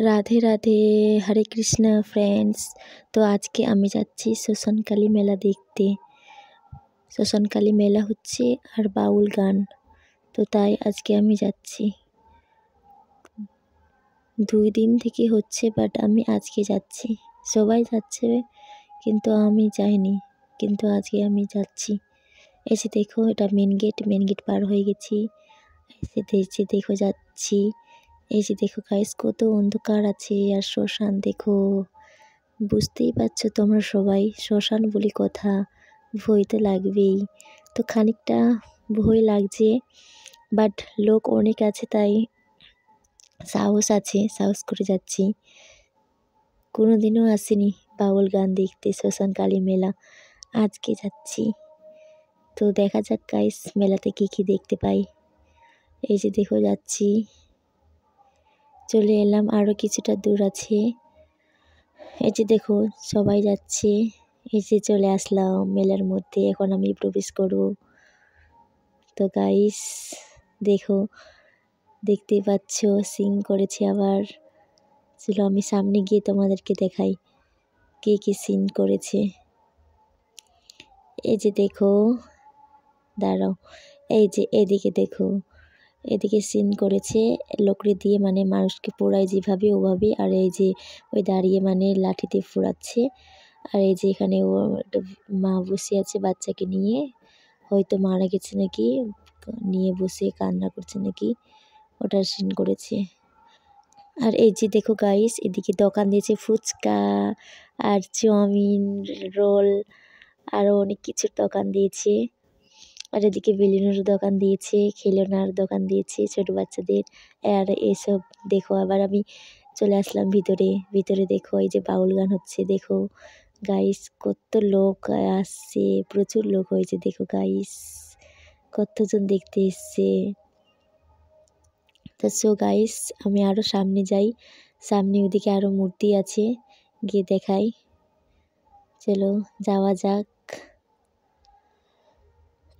রাধে রাধে, হরে Krishna friends. তো আজকে আমি যাচ্ছি শ্মশানকালী মেলা দেখতে। শ্মশানকালী মেলা হচ্ছে আর বাউল গান, তো তাই আজকে আমি যাচ্ছি। 2 দিন থেকে হচ্ছে, বাট আমি আজকে যাচ্ছি। সবাই যাচ্ছে কিন্তু আমি যাইনি, কিন্তু আজকে আমি যাচ্ছি। এই যে দেখো, এটা মেন গেট পার হয়ে গেছি। এই যে দেখো যাচ্ছি। এই যে দেখো গাইস, কত অন্ধকার আছে আর শ্মশান দেখো। বুঝতেই পারছো তোমরা সবাই, শ্মশান বলে কথা, ভয় তো লাগবেই। তো খানিকটা ভয় লাগছে, বাট লোক অনেক আছে তাই সাহস আছে, সাহস করে যাচ্ছি। কোনোদিনও আসিনি বাউল গান দেখতে শ্মশানকালী মেলা, আজকে যাচ্ছি। তো দেখা যাক গাইস, মেলাতে কি দেখতে পাই। এই যে দেখো যাচ্ছি, চলে এলাম, আরও কিছুটা দূর আছে। এই যে দেখো সবাই যাচ্ছে। এই যে চলে আসলাম মেলার মধ্যে, এখন আমি প্রবেশ করব। তো গাইস দেখো, দেখতেই পাচ্ছ সিং করেছে আবার। চলো আমি সামনে গিয়ে তোমাদেরকে দেখাই কি সিন করেছে। এই যে দেখো, দাঁড়াও, এই যে এদিকে দেখো, এদিকে সিন করেছে লকড়ি দিয়ে, মানে মানুষকে পোড়ায় যেভাবে ওভাবে। আর এই যে ওই দাঁড়িয়ে মানে লাঠিতে ফোড়াচ্ছে। আর এই যে এখানে ও একটা মা বসে আছে বাচ্চাকে নিয়ে, হয়তো মারা গেছে নাকি, নিয়ে বসে কান্না করছে নাকি, ওটার সিন করেছে। আর এই যে দেখো গাইস, এদিকে দোকান দিয়েছে ফুচকা আর চাউমিন, রোল, আরও অনেক কিছুর দোকান দিয়েছে। আর এদিকে বেলুনের দোকান দিয়েছে, খেলনার দোকান দিয়েছে ছোট বাচ্চাদের। আর এসব দেখো, আবার আমি চলে আসলাম ভিতরে দেখো এই যে বাউল গান হচ্ছে। দেখো গাইস, কত লোক আসছে, প্রচুর লোক হয়েছে দেখো গাইস, কতজন দেখতে এসছে। তো সো গাইস, আমি আরও সামনে যাই, সামনে ওদিকে আরও মূর্তি আছে, গিয়ে দেখাই। চলো যাওয়া যাক।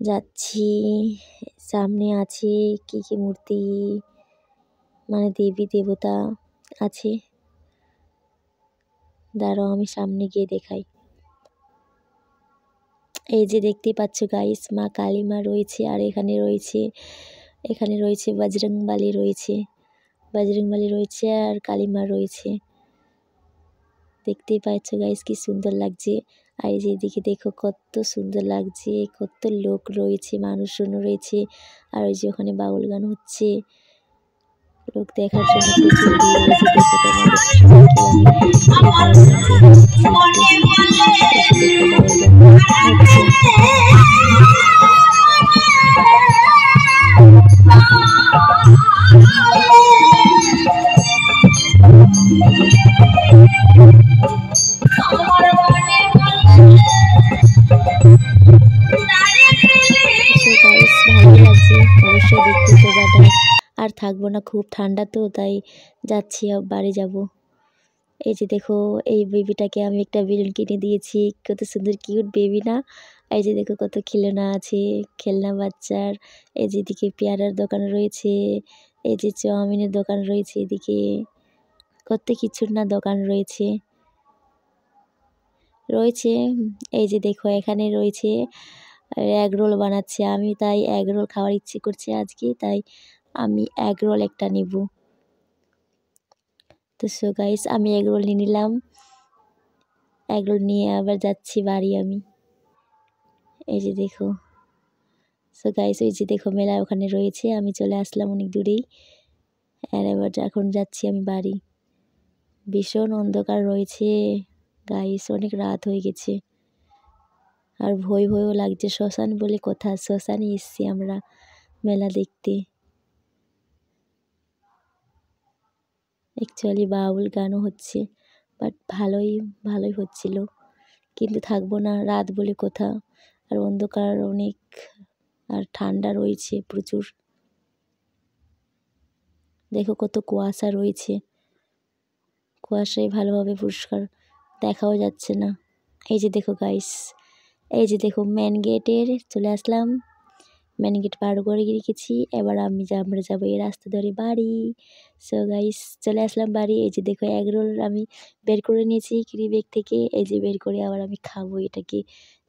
যাচ্ছি, সামনে আছে কি মূর্তি, মানে দেবী দেবতা আছে। দাঁড়াও আমি সামনে গিয়ে দেখাই। এই যে দেখতে পাচ্ছ গাইস, মা কালী মা রয়েছে। আর এখানে রয়েছে বজরংবলী রয়েছে আর কালী মা রয়েছে। দেখতেই পাচ্ছ গাইস, কি সুন্দর লাগছে। আর এই যে এদিকে দেখো কত সুন্দর লাগছে, কত লোক রয়েছে, মানুষজন রয়েছে। আর ওই যে ওখানে বাউল গান হচ্ছে, লোক দেখার জন্য প্রচুর ভিড়। এই যে দেখো তোমাদের সবাইকে আমি এই বাউল গান দেখাচ্ছি। এই যে দেখো বাউল গান হচ্ছে। ভালোই লাগছে অবশ্যই দেখতে। তো বাট আর থাকবো না, খুব ঠান্ডা তো, তাই যাচ্ছি, বাড়ি যাব। এই যে দেখো, এই বেবিটাকে আমি একটা বেলুন কিনে দিয়েছি, কত সুন্দর কিউট বেবি না। এই যে দেখো কত খেলনা আছে, খেলনা বাচ্চার। এই যে এদিকে পেয়ারার দোকান রয়েছে, এই যে চাউমিনের দোকান রয়েছে, এদিকে কত কিছুর না দোকান রয়েছে। এই যে দেখো এখানে রয়েছে এগ রোল বানাচ্ছে, আমি তাই এগ রোল খাওয়ার ইচ্ছে করছে আজকে, তাই আমি এগ রোল একটা নিব। তো সো গাইস, আমি এগ রোল নিয়ে নিলাম, এগ রোল নিয়ে আবার যাচ্ছি বাড়ি আমি। এই যে দেখো, সো গাইস ওই যে দেখো মেলা ওখানে রয়েছে, আমি চলে আসলাম অনেক দূরেই। আর এবার এখন যাচ্ছি আমি বাড়ি। ভীষণ অন্ধকার রয়েছে গাইস, অনেক রাত হয়ে গেছে। আর ভয়ও লাগছে, শ্মশান বলে কথা, শ্মশানে এসছি আমরা মেলা দেখতে। অ্যাকচুয়ালি বাউল গানও হচ্ছে, বাট ভালোই হচ্ছিল, কিন্তু থাকবো না, রাত বলে কথা। আর অন্ধকার অনেক, আর ঠান্ডা রয়েছে প্রচুর। দেখো কত কুয়াশা রয়েছে, কুয়াশায় ভালোভাবে পরিষ্কার দেখাও যাচ্ছে না। এই যে দেখো গাইস, এই যে দেখো মেন গেটের চলে আসলাম। মেন গেট পার করে রেখেছি। এবার আমরা যাবো এই রাস্তা ধরে বাড়ি। সো গাইস চলে আসলাম বাড়ি। এই যে দেখো এগ রোল আমি বের করে নিয়েছি ক্যারি ব্যাগ থেকে। এই যে বের করে আবার আমি খাবো এটাকে।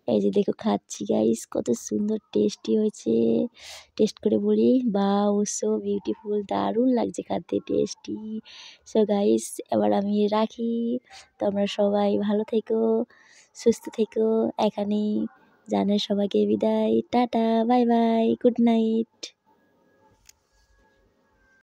এই যে দেখো খাচ্ছি গাইস, কত সুন্দর টেস্টি হয়েছে। টেস্ট করে বলি ওয়াও সো বিউটিফুল, দারুণ লাগছে খেতে, টেস্টি। সো গাইস এবার আমি রাখি। তোমরা সবাই ভালো থেকো, সুস্থ থেকো। এখানেই জানাই সবাইকে বিদায়। Tata, bye bye, good night.